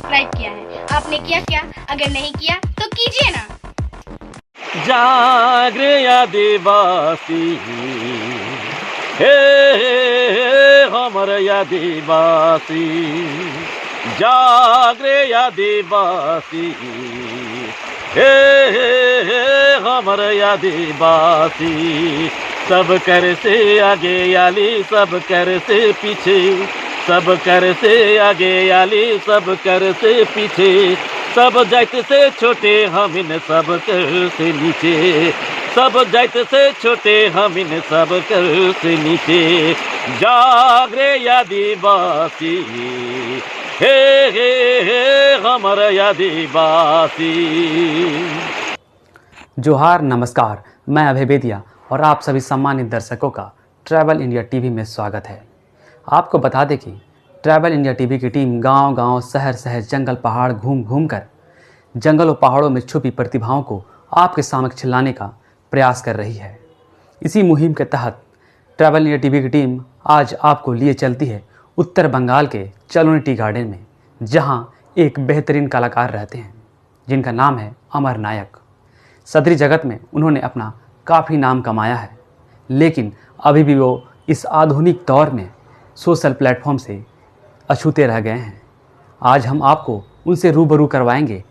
Subscribe किया है। आपने किया क्या? अगर नहीं किया तो कीजिए ना। जागरे आदिवासी हे हमर आदिवासी जागरे आदिवासी हे हमर आदिवासी सब कर से आगे आली सब कर से पीछे सब कर से आगे आली सब कर से पीछे सब जात से छोटे हम इन सब कर से नीचे सब जात से छोटे हम इन सब कर से नीचे जागरे आदिवासी हे हमर आदिवासी। जोहार नमस्कार, मैं अभय बेदिया और आप सभी सम्मानित दर्शकों का ट्रैवल इंडिया टीवी में स्वागत है। आपको बता दें कि ट्रैवल इंडिया टीवी की टीम गांव-गांव, शहर-शहर, जंगल पहाड़ घूम कर जंगल और पहाड़ों में छुपी प्रतिभाओं को आपके समक्ष लाने का प्रयास कर रही है। इसी मुहिम के तहत ट्रैवल इंडिया टीवी की टीम आज आपको लिए चलती है उत्तर बंगाल के चलोनी टी गार्डन में, जहां एक बेहतरीन कलाकार रहते हैं जिनका नाम है अमर नायक। सदरी जगत में उन्होंने अपना काफ़ी नाम कमाया है, लेकिन अभी भी वो इस आधुनिक दौर में सोशल प्लेटफॉर्म से अछूते रह गए हैं। आज हम आपको उनसे रूबरू करवाएंगे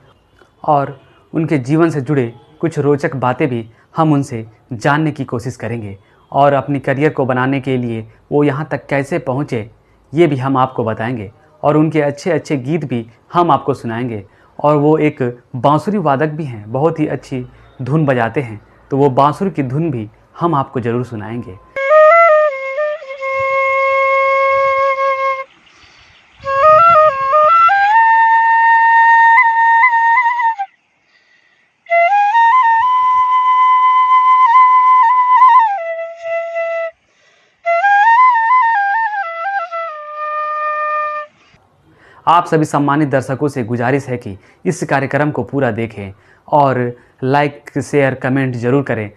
और उनके जीवन से जुड़े कुछ रोचक बातें भी हम उनसे जानने की कोशिश करेंगे और अपनी करियर को बनाने के लिए वो यहाँ तक कैसे पहुँचे ये भी हम आपको बताएंगे और उनके अच्छे अच्छे गीत भी हम आपको सुनाएंगे। और वो एक बांसुरी वादक भी हैं, बहुत ही अच्छी धुन बजाते हैं, तो वो बांसुरी की धुन भी हम आपको ज़रूर सुनाएंगे। आप सभी सम्मानित दर्शकों से गुजारिश है कि इस कार्यक्रम को पूरा देखें और लाइक शेयर कमेंट ज़रूर करें,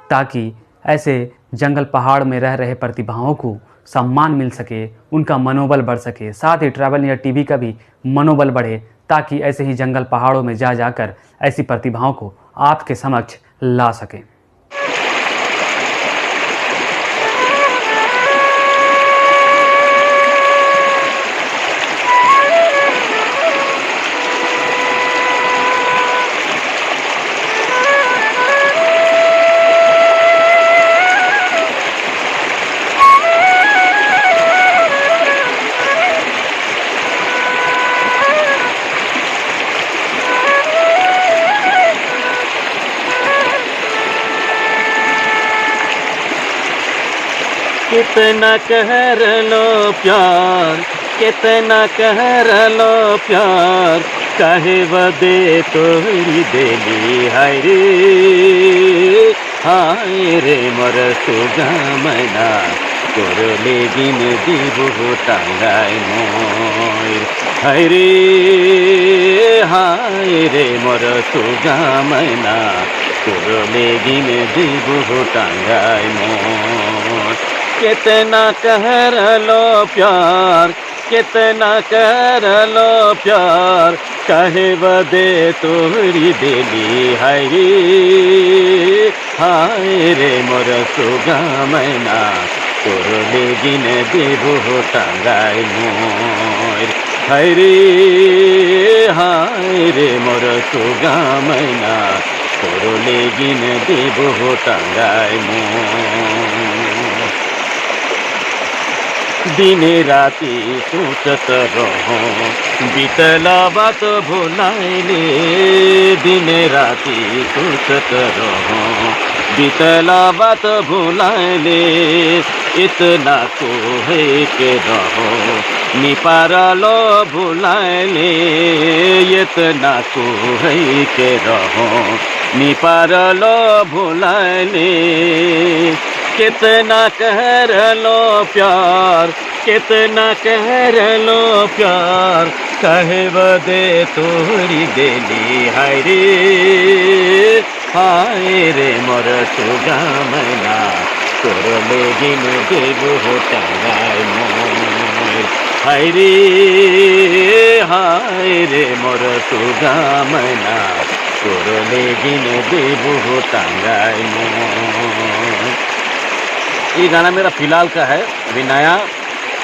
ताकि ऐसे जंगल पहाड़ में रह रहे प्रतिभाओं को सम्मान मिल सके, उनका मनोबल बढ़ सके, साथ ही ट्रैवल इंडिया टीवी का भी मनोबल बढ़े, ताकि ऐसे ही जंगल पहाड़ों में जा जाकर ऐसी प्रतिभाओं को आपके समक्ष ला सकें। कितना कह लो प्यार कितना कह लो प्यार काहे वदे तोरी देली हाय रे मोर सुगा मैना तोर लेगिन दीबो टांगाय मोर हाय रे मोर सुगा मैना तोर लेगिन दीबो टांगाय मोर। कितना कह लो प्यार कितना कह लो प्यार कहे वदे तोरी देली हाय रे मोर सुगा मैना तोर लेगिन देबो टांगाय मोर हाय रे मोर सुगा मैना तोर लेगिन देबो टांगाय मोर। दिने राति सोचत रहो बीतला बात भुलाइले दिने राति सोचत रहो बीतला बात भुलाइले इतना को है के रहो निपारलो भुलाइले इतना को है के रहो निपारलो भुलाइले। कितना कह लो प्यार कितना कह लो प्यार कहे वदे तोरी देली हाय रे मोर सुगा मैना तोर लेगिन देबो टांगाय मोर हाय रे मोर सुगामना तोरले गिन देबो टांगाई मोर। ये गाना मेरा फिलहाल का है, अभी नया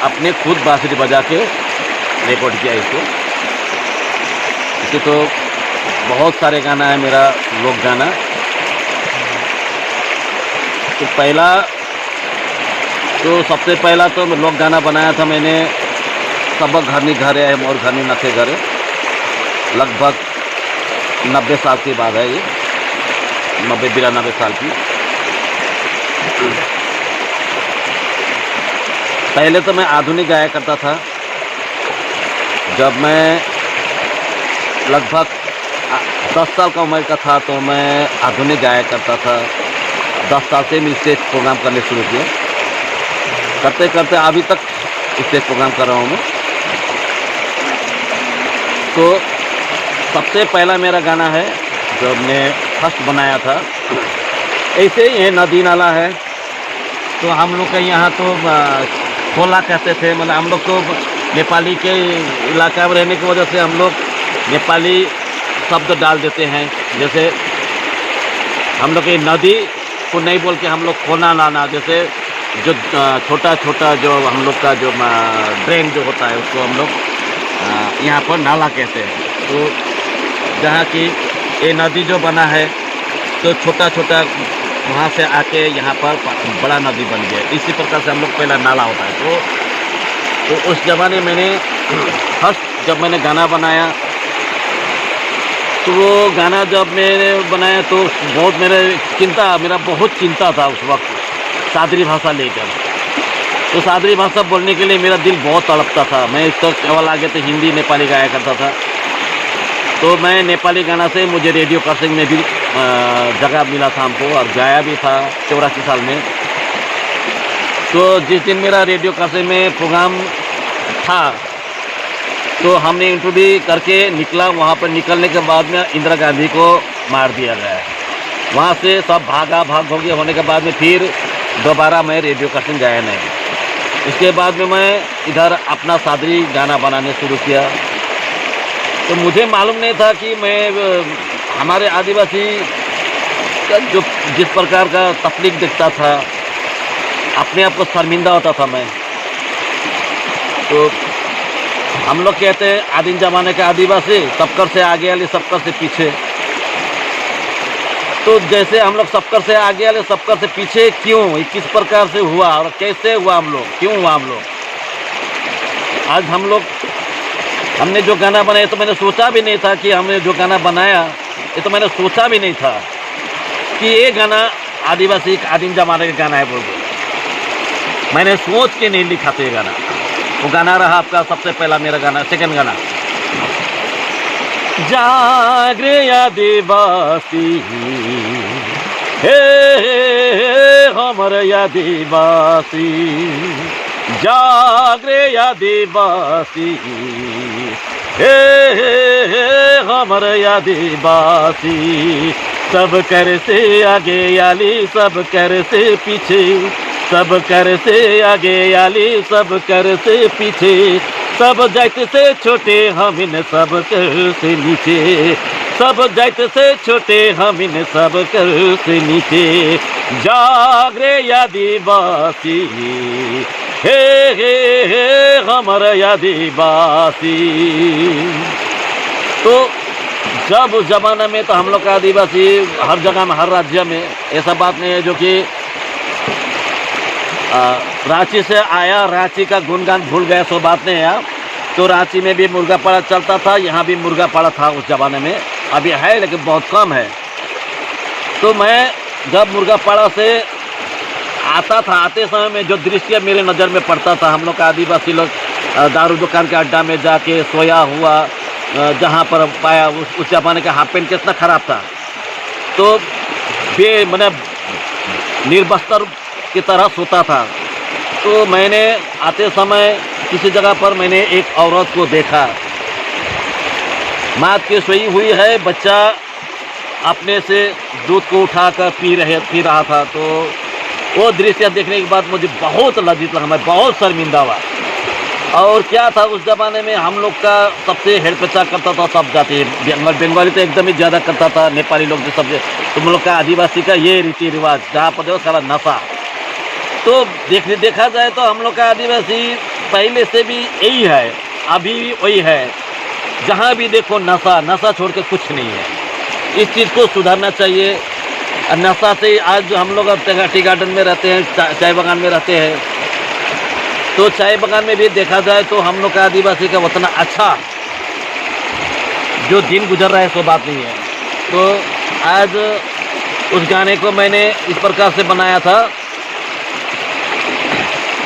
अपने खुद बांसुरी बजा के रिकॉर्ड किया इसको। इसे तो बहुत सारे गाना है मेरा लोक गाना। तो सबसे पहला तो लोक गाना बनाया था मैंने, सबक घरनी घरे है मोर घरनी नथे घरे, लगभग 90 साल की बात है ये, 90-92 साल की। पहले तो मैं आधुनिक गाया करता था। जब मैं लगभग 10 साल का उम्र का था तो मैं आधुनिक गाया करता था। 10 साल से मैं स्टेज प्रोग्राम करने शुरू किए, करते करते अभी तक स्टेज प्रोग्राम कर रहा हूँ मैं। तो सबसे पहला मेरा गाना है जो मैंने फर्स्ट बनाया था, ऐसे ही है, नदी नाला है। तो हम लोग के यहाँ तो खोला कहते थे, मतलब हम लोग तो नेपाली के इलाका में रहने की वजह से हम लोग नेपाली शब्द डाल देते हैं। जैसे हम लोग ये नदी को नहीं बोल के हम लोग खोना नाना, जैसे जो छोटा छोटा जो हम लोग का जो ड्रेन जो होता है उसको हम लोग यहाँ पर नाला कहते हैं। तो जहाँ की ये नदी जो बना है तो छोटा छोटा वहाँ से आके यहाँ पर बड़ा नदी बन गया। इसी प्रकार से हम लोग पहला नाला होता है। तो उस ज़माने मैंने फर्स्ट जब मैंने गाना बनाया तो वो गाना जब मैंने बनाया तो बहुत मेरा बहुत चिंता था उस वक्त सादरी भाषा लेकर। तो सादरी भाषा बोलने के लिए मेरा दिल बहुत तड़पता था। मैं इस तक केवल आगे तो हिंदी नेपाली गाया करता था। तो मैं नेपाली गाना से मुझे रेडियो कर्सिंग में भी जगह मिला था हमको, और गाया भी था 84 साल में। तो जिस दिन मेरा रेडियो कर्सिंग में प्रोग्राम था तो हमने इंटरव्यू करके निकला। वहाँ पर निकलने के बाद में इंदिरा गांधी को मार दिया गया। वहाँ से सब भाग हो गया। होने के बाद में फिर दोबारा मैं रेडियो कर्सिंग गाया नहीं। इसके बाद में मैं इधर अपना सादरी गाना बनाने शुरू किया। तो मुझे मालूम नहीं था कि मैं हमारे आदिवासी का जो जिस प्रकार का तकलीफ देखता था, अपने आप को शर्मिंदा होता था मैं। तो हम लोग कहते हैं आदिम जमाने के आदिवासी सबकर से आगे वाले सबकर से पीछे। तो जैसे हम लोग सबकर से आगे वाले सबकर से पीछे क्यों, किस प्रकार से हुआ और कैसे हुआ, हम लोग क्यों हुआ। हम लोग आज हमने जो गाना बनाया तो मैंने सोचा भी नहीं था कि हमने जो गाना बनाया ये तो मैंने सोचा भी नहीं था कि ये गाना आदिवासी आदिम जमाने का गाना है बोल के। मैंने सोच के नहीं लिखा था ये गाना। वो गाना रहा आपका सबसे पहला मेरा गाना, सेकंड गाना। जागरे आदिवासी हे हमर आदिवासी, जागरे आदिवासी हे हमर आदिवासी। सब कर से आगे आली सब कर से पीछे, सब कर से आगे आली सब कर से पीछे। सब जात से छोटे हम इन सब कर से नीचे, सब जात से छोटे हम इन सब कर से नीचे। जागरे आदिवासी हे हमर आदिवासी। तो जब उस जमाने में तो हम लोग का आदिवासी हर जगह में, हर राज्य में ऐसा बात नहीं है जो कि रांची से आया रांची का गुणगान भूल गया, सो बात नहीं है। तो रांची में भी मुर्गा पाड़ा चलता था, यहाँ भी मुर्गा पाड़ा था उस ज़माने में, अभी है लेकिन बहुत कम है। तो मैं जब मुर्गा पाड़ा से आता था, आते समय में जो दृश्य मेरे नज़र में पड़ता था, हम लोग का आदिवासी लोग दारू दुकान के अड्डा में जाके सोया हुआ, जहाँ पर पाया उस ज़माने का हाफ पेंट कितना ख़राब था। तो मैंने निर्वस्त्र की तरह सोता था। तो मैंने आते समय किसी जगह पर मैंने एक औरत को देखा, माँ के सोई हुई है, बच्चा अपने से दूध को उठाकर पी रहा था। तो वो दृश्य देखने के बाद मुझे बहुत लज्जित लगा, मैं बहुत शर्मिंदा हुआ। और क्या था उस ज़माने में हम लोग का सबसे हेड पेचा करता था सब जाति, बंगाली तो एकदम ही ज़्यादा करता था, नेपाली लोग जो सबसे, तुम लोग का आदिवासी का ये रीति रिवाज जहाँ पर देखो सारा नशा। तो देखा जाए तो हम लोग का आदिवासी पहले से भी यही है, अभी भी वही है, जहाँ भी देखो नशा छोड़ के कुछ नहीं है। इस चीज़ को सुधारना चाहिए। नशा से आज हम लोग टी गार्डन में रहते हैं, चाय बागान में रहते हैं, तो चाय बागान में भी देखा जाए तो हम लोग का आदिवासी का उतना अच्छा जो दिन गुजर रहा है सो बात नहीं है। तो आज उस गाने को मैंने इस प्रकार से बनाया था,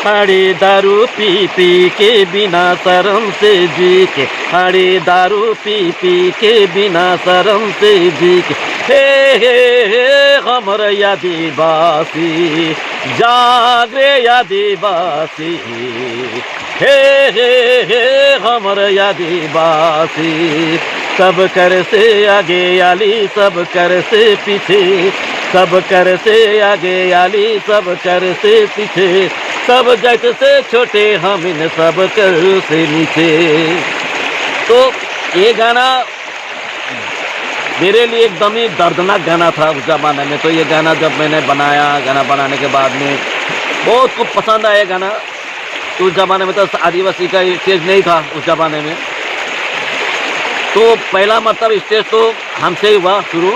अरे दारू पी पी के बिना शर्म से जी के, अरे दारू पी पी के बिना शर्म से जी के, हे हमर आदिवासी जागरे आदिवासी, हे हमर आदिवासी, सब कर से आगे आली सब कर से पीछे, सब कर से आगे आली सब कर से पीछे, सब जग से छोटे हम इन सब कर से नीचे। तो ये गाना मेरे लिए एकदम ही दर्दनाक गाना था उस ज़माने में। तो ये गाना जब मैंने बनाया, गाना बनाने के बाद में बहुत कुछ पसंद आया गाना। तो उस ज़माने में तो आदिवासी का स्टेज नहीं था उस ज़माने में, तो पहला मतलब स्टेज तो हमसे ही हुआ शुरू।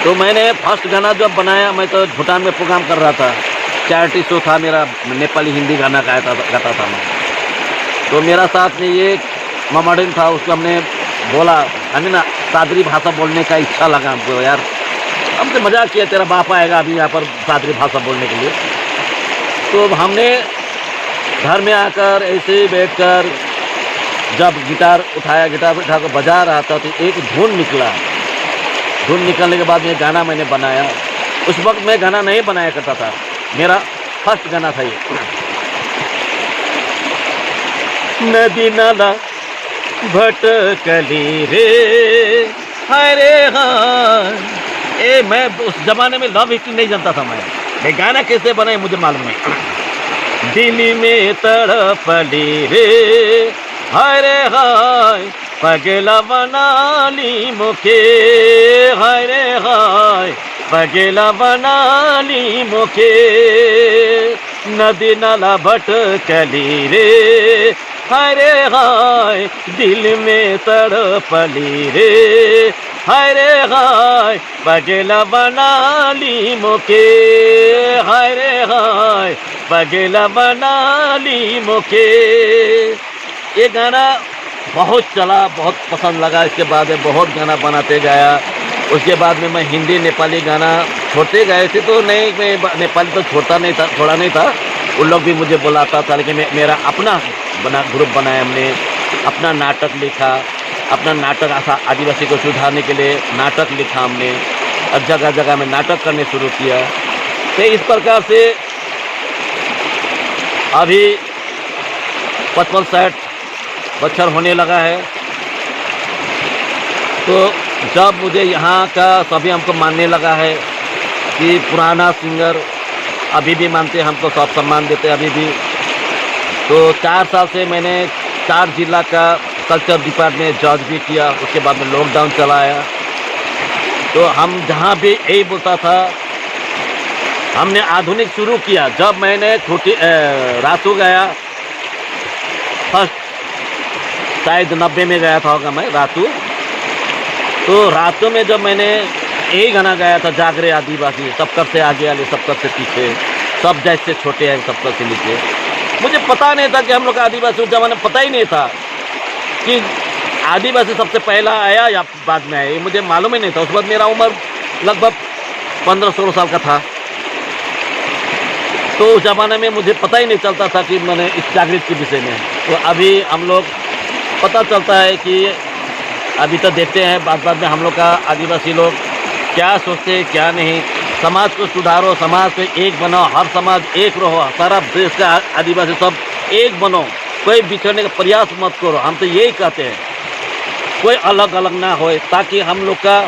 तो मैंने फर्स्ट गाना जब बनाया, मैं तो भूटान में प्रोग्राम कर रहा था, चैरिटी शो था मेरा, नेपाली हिंदी गाना गाता था मैं। तो मेरा साथ में ये मामाडिन था, उसको हमने बोला, हमें ना सादरी भाषा बोलने का इच्छा लगा हमको, यार हमसे मजाक किया, तेरा बाप आएगा अभी यहाँ पर सादरी भाषा बोलने के लिए। तो हमने घर में आकर ऐसे ही बैठकर जब गिटार उठा कर बजा रहा था, तो एक धुन निकला। धुन निकलने के बाद ये गाना मैंने बनाया। उस वक्त मैं गाना नहीं बनाया करता था, मेरा फर्स्ट गाना था ये। नदी नाला भटकली रे हरे हाँ, मैं उस जमाने में लव हिस्ट्री नहीं जानता था। मैं गाना कैसे बनाए मुझे मालूम नहीं। दिल्ली में तड़पली रे हरे हाय, पगला बनाली मुखे, हरे हाय पगला बनाली मुखे, नदी नाला भटकली रे हरे हाय, दिल में तड़पली रे हरे हाय, पगला बनाली मुखे, हरे हाय पगला बनाली मुखे। ये गाना बहुत चला, बहुत पसंद लगा। इसके बाद में बहुत गाना बनाते गया। उसके बाद में मैं हिंदी नेपाली गाना छोड़ते गए थे, तो नहीं, मैं नेपाली तो छोड़ा नहीं था। उन लोग भी मुझे बुलाता था, लेकिन मेरा अपना ग्रुप बनाया हमने, अपना नाटक लिखा, अपना नाटक आदिवासी को सुधारने के लिए नाटक लिखा हमने, अब जगह जगह में नाटक करने शुरू किया। तो इस प्रकार से अभी 55-60 बच्चर होने लगा है। तो जब मुझे यहाँ का सभी हमको मानने लगा है कि पुराना सिंगर, अभी भी मानते, हमको सब सम्मान देते अभी भी। तो 4 साल से मैंने 4 जिला का कल्चर डिपार्टमेंट जज भी किया। उसके बाद में लॉकडाउन चलाया, तो हम जहाँ भी यही बोलता था, हमने आधुनिक शुरू किया। जब मैंने रातू गया फर्स्ट, शायद 90 में गया था होगा मैं रातू। तो रातू में जब मैंने यही गाना गाया था, जागरे आदिवासी, सब कर से आगे वाले सब कर से पीछे, सब जैसे छोटे हैं सब कर से नीचे। मुझे पता नहीं था कि हम लोग आदिवासी, उस जमाने में पता ही नहीं था कि आदिवासी सबसे पहला आया या बाद में आया, ये मुझे मालूम ही नहीं था। उस वक्त मेरा उम्र लगभग 15-16 साल का था। तो उस ज़माने में मुझे पता ही नहीं चलता था कि मैंने इस जागृत के विषय में। तो अभी हम लोग पता चलता है कि अभी तो देखते हैं बाद में हम लोग का आदिवासी लोग क्या सोचते हैं क्या नहीं। समाज को सुधारो, समाज को एक बनाओ, हर समाज एक रहो, सारा देश का आदिवासी सब एक बनो, कोई बिछड़ने का प्रयास मत करो। हम तो यही कहते हैं, कोई अलग अलग ना होए, ताकि हम लोग का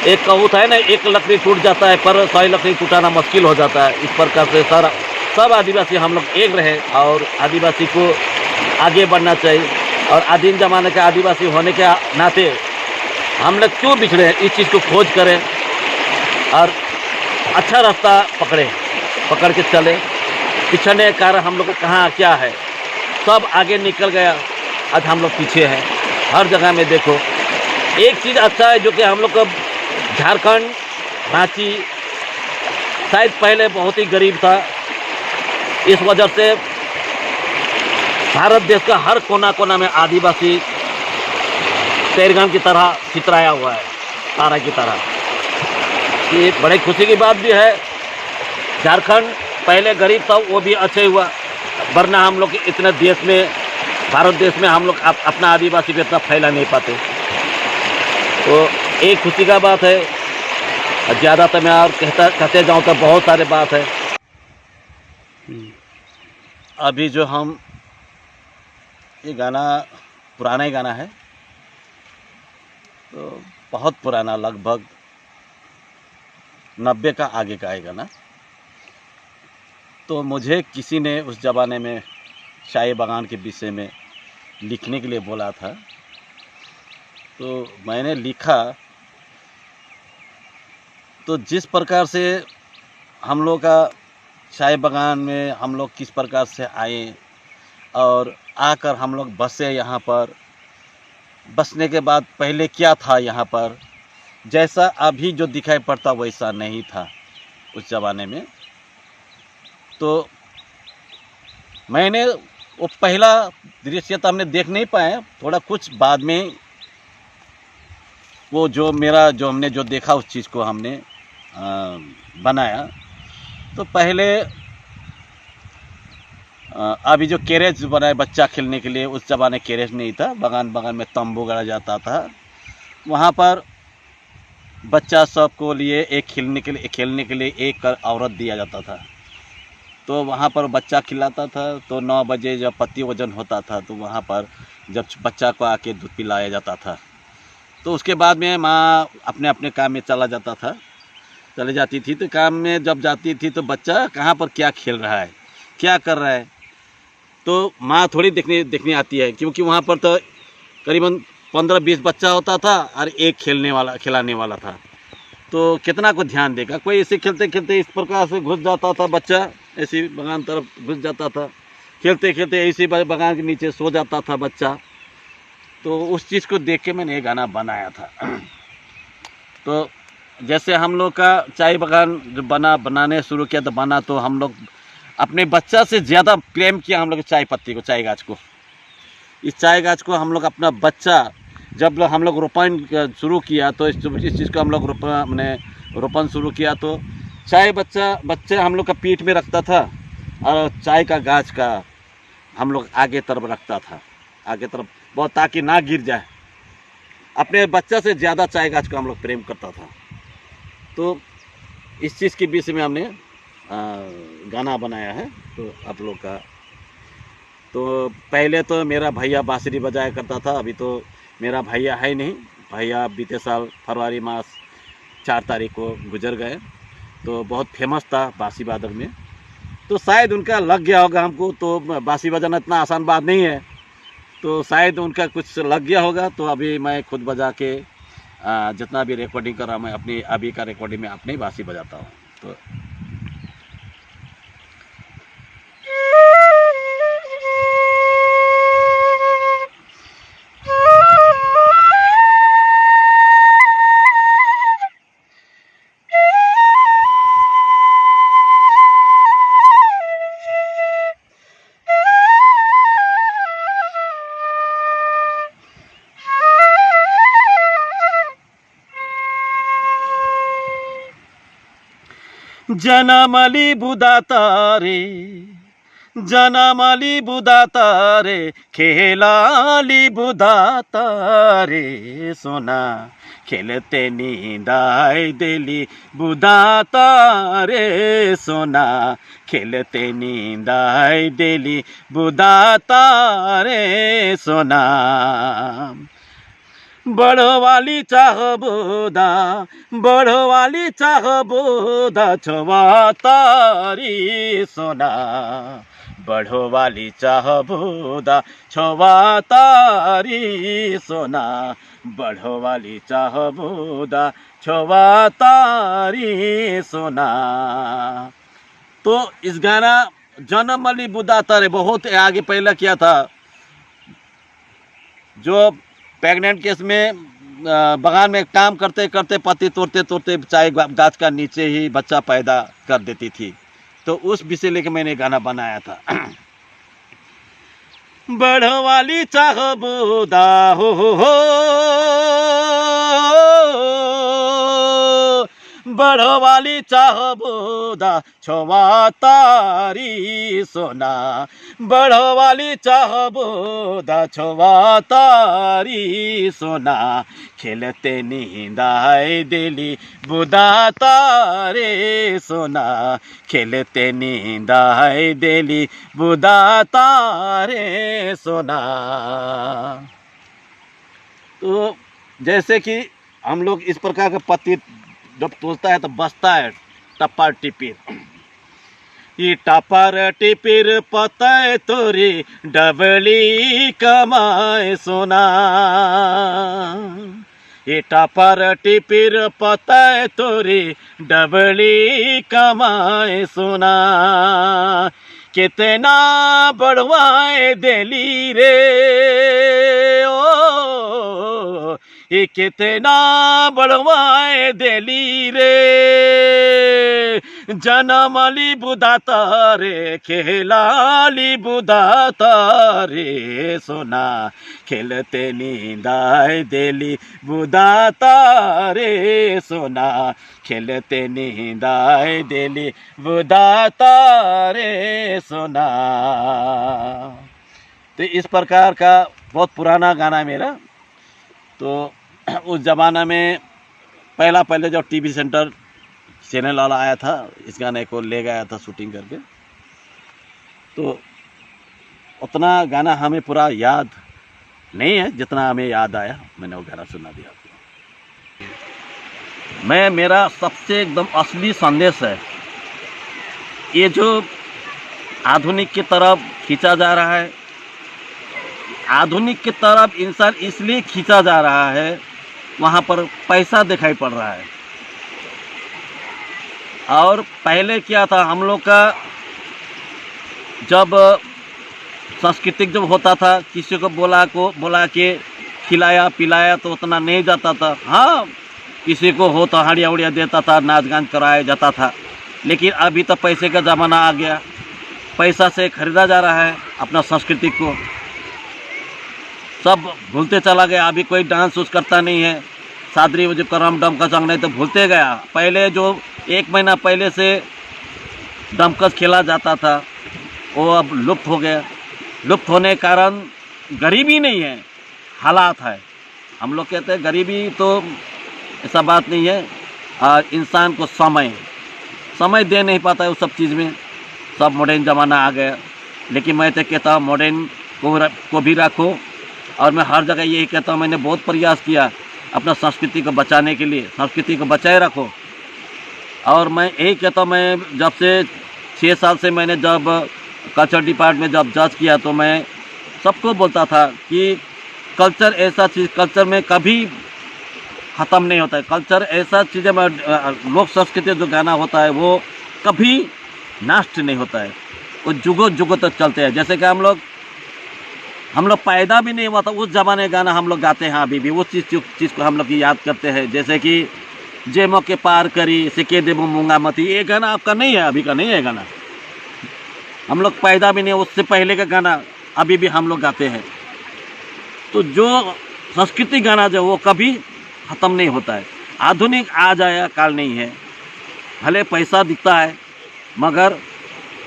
एक कबूत है ना, एक लकड़ी टूट जाता है पर 100 लकड़ी टूटाना मुश्किल हो जाता है। इस प्रकार से सारा सब आदिवासी हम लोग एक रहे और आदिवासी को आगे बढ़ना चाहिए। और आदिम ज़माने के आदिवासी होने के नाते हम लोग क्यों बिछड़े हैं, इस चीज़ को खोज करें और अच्छा रास्ता पकड़ के चले। पिछड़ने के कारण हम लोग को कहाँ क्या है, सब आगे निकल गया, आज हम लोग पीछे हैं। हर जगह में देखो, एक चीज़ अच्छा है जो कि हम लोग का झारखंड, रांची शायद पहले बहुत ही गरीब था, इस वजह से भारत देश का हर कोना कोना में आदिवासी तेरगाम की तरह चितराया हुआ है, तारा की तरह। ये बड़ी खुशी की बात भी है। झारखंड पहले गरीब था, वो भी अच्छे हुआ, वरना हम लोग इतने देश में, भारत देश में हम लोग अपना आदिवासी को इतना फैला नहीं पाते। तो एक खुशी का बात है। ज़्यादातर मैं और कहते जाऊँ तो बहुत सारे बात है। अभी जो हम ये गाना पुराना ही गाना है, तो बहुत पुराना, लगभग 90 का आगे का है गाना। तो मुझे किसी ने उस ज़माने में चाय बागान के विषय में लिखने के लिए बोला था, तो मैंने लिखा। तो जिस प्रकार से हम लोग का चाय बागान में हम लोग किस प्रकार से आए और आकर हम लोग बसे यहाँ पर, बसने के बाद पहले क्या था यहाँ पर, जैसा अभी जो दिखाई पड़ता वैसा नहीं था उस ज़माने में। तो मैंने वो पहला दृश्य तो हमने देख नहीं पाए, थोड़ा कुछ बाद में वो जो हमने जो देखा उस चीज़ को हमने बनाया। तो पहले अभी जो कैरेज बनाए बच्चा खेलने के लिए, उस ज़माने कैरेज नहीं था, बगान में तंबू गाड़ा जाता था, वहाँ पर बच्चा सबको लिए एक खेलने के लिए एक औरत दिया जाता था। तो वहाँ पर बच्चा खिलाता था। तो 9 बजे जब पत्ती वजन होता था तो वहाँ पर जब बच्चा को आके दूध पिलाया जाता था, तो उसके बाद में माँ अपने अपने काम में चले जाती थी। तो काम में जब जाती थी तो बच्चा कहाँ पर क्या खेल रहा है, क्या कर रहा है, तो माँ थोड़ी देखने आती है, क्योंकि वहाँ पर तो करीबन 15-20 बच्चा होता था और एक खिलाने वाला था। तो कितना को ध्यान देगा, कोई ऐसे खेलते खेलते इस प्रकार से घुस जाता था बच्चा, ऐसी बगान तरफ घुस जाता था, खेलते खेलते ऐसी बगान के नीचे सो जाता था बच्चा। तो उस चीज़ को देख के मैंने ये गाना बनाया था। तो जैसे हम लोग का चाय बागान जो बनाने शुरू किया तो बना, तो हम लोग अपने बच्चा से ज़्यादा प्रेम किया हम लोग चाय पत्ती को, चाय गाछ को। इस चाय गाछ को हम लोग अपना बच्चा, जब हम लोग रोपण शुरू किया तो इस चीज़ को हम लोग रोपण शुरू किया, तो चाय बच्चे हम लोग का पीठ में रखता था और चाय का गाछ का हम लोग आगे तरफ रखता था, आगे तरफ बहुत, ताकि ना गिर जाए। अपने बच्चा से ज़्यादा चाय गाछ को हम लोग प्रेम करता था। तो इस चीज़ के विषय में हमने गाना बनाया है। तो आप लोग का, तो पहले तो मेरा भैया बांसुरी बजाया करता था, अभी तो मेरा भैया है नहीं। भैया बीते साल फरवरी मास 4 तारीख को गुजर गए। तो बहुत फेमस था बांसुरी वादक में, तो शायद उनका लग गया होगा हमको। तो बांसुरी बजाना इतना आसान बात नहीं है, तो शायद उनका कुछ लग गया होगा। तो अभी मैं खुद बजा के जितना भी रिकॉर्डिंग कर रहा हूँ, मैं अपनी अभी का रिकॉर्डिंग में अपने ही बांसुरी बजाता हूँ। तो जनमली बुदाता रे खेलाली बुदाता रे सोना खेलते नींदाई देली बुदाता रे सोना खेलते नींदाई देली बुदाता रे सोना। बड़ो वाली चाह बोदा, बड़ो वाली चाह बोदा छवा तारी सोना, बड़ो वाली चाह बोदा छवा तारी सोना, बड़ो वाली चाह बोदा छवा तारी सोना। तो इस गाना जन्म अली बुदा तारे बहुत आगे पहले किया था। जो प्रेग्नेंट केस में बगान में काम करते करते पत्ती तोड़ते तोड़ते चाय गाछ का नीचे ही बच्चा पैदा कर देती थी, तो उस विषय लेके मैंने गाना बनाया था। बड़ो वाली चाह बुदा हो बड़ो वाली चाह बोदा छवा तारी सोना, बड़ो वाली चाह बोदा छवा तारी सोना, खेलते नींद आए दिली बुदा तारे सोना, खेलते नींद आए दिली बुदा तारे सोना। तो जैसे कि हम लोग इस प्रकार के पत्ती जब तोड़ता है तो बसता है टपर टिपिर, ये टपर टिपिर पता तोरी डबली कमाए सोना, ये टपर टिपिर पता तोरी डबली कमाए सोना, कितना बढ़वाए दिली रे ओ, ये कितना बढ़वाए दिली रे, जनमली बुदा तारे खेलाली बुदा तारे सोना, खेलते नींद आए दिली बुदा तारे सोना, खेलते नींद आए दिली बुदा तारे सोना। तो इस प्रकार का बहुत पुराना गाना है मेरा। तो उस ज़माना में पहले जब टीवी सेंटर चैनल वाला आया था, इस गाने को ले गया था शूटिंग करके, तो उतना गाना हमें पूरा याद नहीं है, जितना हमें याद आया मैंने वो गाना सुना दिया। मेरा सबसे एकदम असली संदेश है, ये जो आधुनिक की तरफ खींचा जा रहा है, आधुनिक की तरफ इंसान इसलिए खींचा जा रहा है, वहाँ पर पैसा दिखाई पड़ रहा है। और पहले क्या था, हम लोग का जब सांस्कृतिक जब होता था, किसी को बोला के खिलाया पिलाया तो उतना नहीं जाता था। हाँ, किसी को हो तो हाड़िया उड़िया देता था, नाच गान कराया जाता था। लेकिन अभी तो पैसे का ज़माना आ गया, पैसा से खरीदा जा रहा है अपना संस्कृति को, सब भूलते चला गया। अभी कोई डांस उस करता नहीं है, सादरी वो जो करम डमकस संग नहीं तो भूलते गया। पहले जो 1 महीना पहले से डमकस खेला जाता था वो अब लुप्त हो गया। लुप्त होने के कारण गरीबी नहीं है, हालात है। हम लोग कहते हैं गरीबी, तो ऐसा बात नहीं है। इंसान को समय दे नहीं पाता है उस सब चीज़ में, सब मॉडर्न ज़माना आ गया। लेकिन मैं तो कहता हूँ मॉडर्न को भी रखो, और मैं हर जगह यही कहता हूँ, मैंने बहुत प्रयास किया अपना संस्कृति को बचाने के लिए, संस्कृति को बचाए रखो। और मैं यही कहता हूँ, मैं जब से 6 साल से मैंने जब कल्चर डिपार्टमेंट जब जज किया, तो मैं सबको बोलता था कि कल्चर ऐसा चीज़, कल्चर में कभी ख़त्म नहीं होता है। कल्चर ऐसा चीज़ है, लोक संस्कृति जो गाना होता है वो कभी नष्ट नहीं होता है, वो जुगों जुगों तक चलते हैं। जैसे कि हम लोग पैदा भी नहीं हुआ था उस ज़माने गाना हम लोग गाते हैं अभी भी, वो चीज़ को हम लोग याद करते हैं। जैसे कि जे मौके पार करी सिके देबो मूंगा मती, ये गाना आपका नहीं है, अभी का नहीं है गाना। हम लोग पैदा भी नहीं, उससे पहले का गाना अभी भी हम लोग गाते हैं। तो जो सांस्कृतिक गाना जो वो कभी ख़त्म नहीं होता है। आधुनिक आ जाया काल नहीं है, भले पैसा दिखता है मगर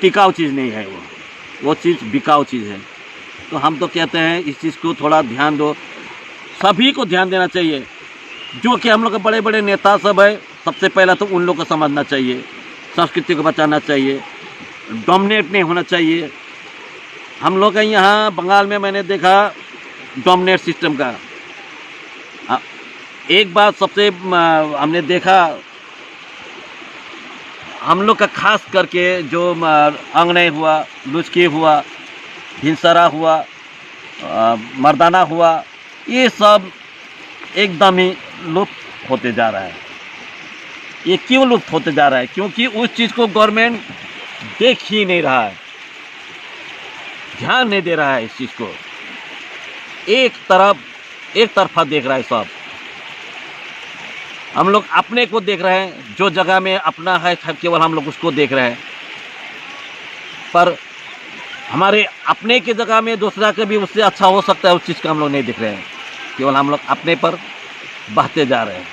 टिकाऊ चीज़ नहीं है, वो चीज़ बिकाऊ चीज़ है। तो हम तो कहते हैं इस चीज़ को थोड़ा ध्यान दो, सभी को ध्यान देना चाहिए। जो कि हम लोग के बड़े बड़े नेता सब है, सबसे पहला तो उन लोग को समझना चाहिए, संस्कृति को बचाना चाहिए, डोमिनेट नहीं होना चाहिए। हम लोग के यहाँ बंगाल में मैंने देखा डोमिनेट सिस्टम का, एक बात सबसे हमने देखा, हम लोग का खास करके जो अंगने हुआ, लुचकी हुआ, भिनसरा हुआ, मर्दाना हुआ, ये सब एकदम ही लुप्त होते जा रहा है। ये क्यों लुप्त होते जा रहा है? क्योंकि उस चीज़ को गवर्नमेंट देख ही नहीं रहा है, ध्यान नहीं दे रहा है इस चीज़ को। एक तरफा देख रहा है सब। हम लोग अपने को देख रहे हैं, जो जगह में अपना है केवल हम लोग उसको देख रहे हैं, पर हमारे अपने की जगह में दूसरा का भी उससे अच्छा हो सकता है, उस चीज़ का हम लोग नहीं देख रहे हैं। केवल हम लोग अपने पर बहते जा रहे हैं।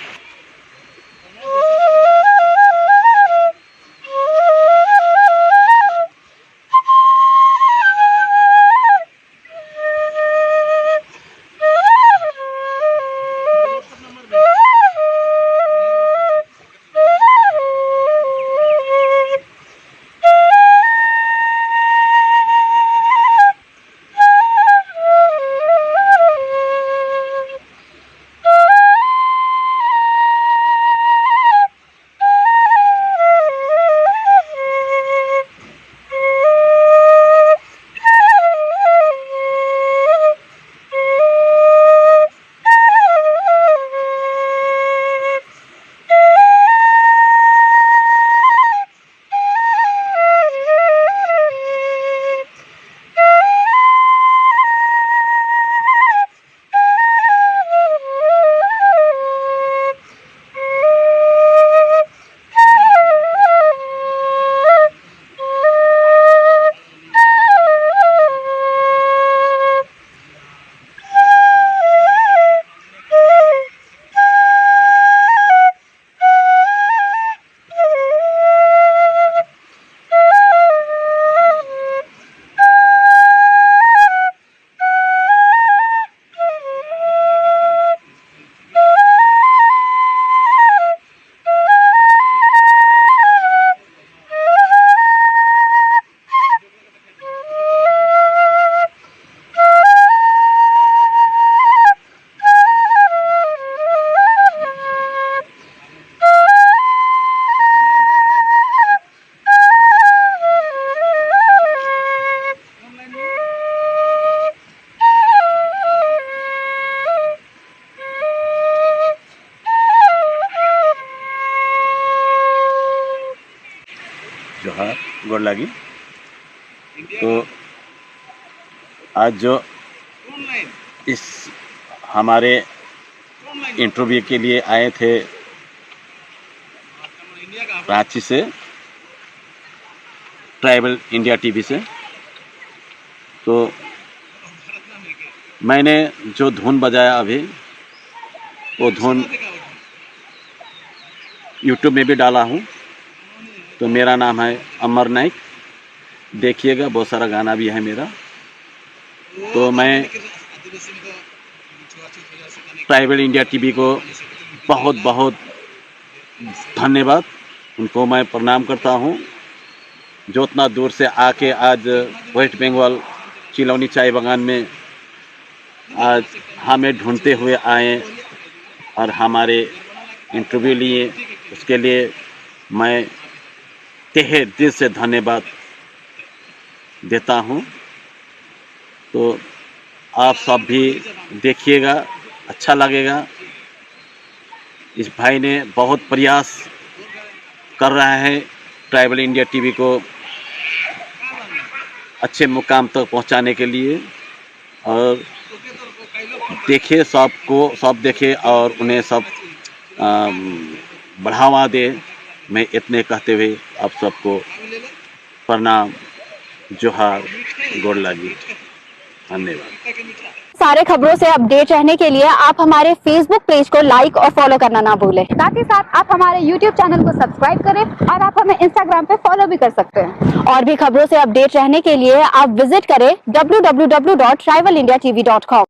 जोहार गोड़ लगी। तो आज जो इस हमारे इंटरव्यू के लिए आए थे रांची से, ट्राइबल इंडिया टीवी से, तो मैंने जो धुन बजाया अभी, वो धुन यूट्यूब में भी डाला हूँ। तो मेरा नाम है अमर नाइक, देखिएगा, बहुत सारा गाना भी है मेरा। तो मैं ट्राइबल इंडिया टीवी को बहुत बहुत धन्यवाद, उनको मैं प्रणाम करता हूँ, जो उतना दूर से आके आज वेस्ट बंगाल चिलौनी चाय बागान में आज हमें ढूंढते हुए आए और हमारे इंटरव्यू लिए। उसके लिए मैं तहे दिल से धन्यवाद देता हूँ। तो आप सब भी देखिएगा, अच्छा लगेगा। इस भाई ने बहुत प्रयास कर रहा है ट्राइबल इंडिया टीवी को अच्छे मुकाम तक पहुंचाने के लिए, और देखे सब देखे और उन्हें सब बढ़ावा दे। मैं इतने कहते हुए आप सबको प्रणाम, जोहार, गोड़ लगी, धन्यवाद। सारे खबरों से अपडेट रहने के लिए आप हमारे फेसबुक पेज को लाइक और फॉलो करना ना भूलें। साथ ही साथ आप हमारे यूट्यूब चैनल को सब्सक्राइब करें और आप हमें इंस्टाग्राम पे फॉलो भी कर सकते हैं। और भी खबरों से अपडेट रहने के लिए आप विजिट करें www.tribalindiatv.com।